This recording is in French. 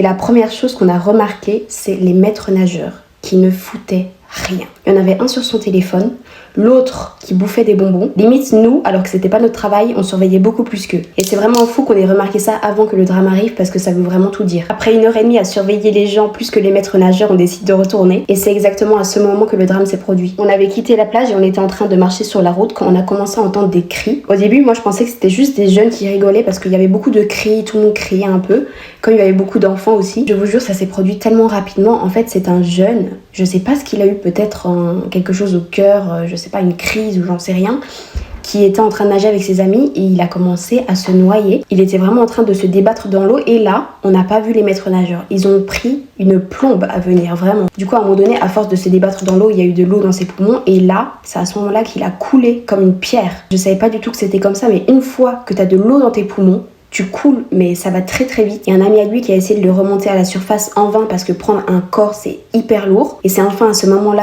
Et la première chose qu'on a remarqué, c'est les maîtres nageurs qui ne foutaient rien. Il y en avait un sur son téléphone, l'autre qui bouffait des bonbons. Limite, nous, alors que c'était pas notre travail, on surveillait beaucoup plus qu'eux. Et c'est vraiment fou qu'on ait remarqué ça avant que le drame arrive parce que ça veut vraiment tout dire. Après 1h30 à surveiller les gens plus que les maîtres nageurs, on décide de retourner. Et c'est exactement à ce moment que le drame s'est produit. On avait quitté la plage et on était en train de marcher sur la route quand on a commencé à entendre des cris. Au début, moi je pensais que c'était juste des jeunes qui rigolaient parce qu'il y avait beaucoup de cris, tout le monde criait un peu. Comme il y avait beaucoup d'enfants aussi. Je vous jure, ça s'est produit tellement rapidement. En fait, c'est un jeune, je sais pas ce qu'il a eu, peut-être quelque chose au cœur, je sais pas, une crise ou j'en sais rien, qui était en train de nager avec ses amis et il a commencé à se noyer. Il était vraiment en train de se débattre dans l'eau et là, on n'a pas vu les maîtres nageurs. Ils ont pris une plombe à venir, vraiment. Du coup, à un moment donné, à force de se débattre dans l'eau, il y a eu de l'eau dans ses poumons et là, c'est à ce moment-là qu'il a coulé comme une pierre. Je savais pas du tout que c'était comme ça, mais une fois que t'as de l'eau dans tes poumons, tu coules, mais ça va très très vite. Il y a un ami à lui qui a essayé de le remonter à la surface en vain parce que prendre un corps, c'est hyper lourd. Et c'est enfin à ce moment-là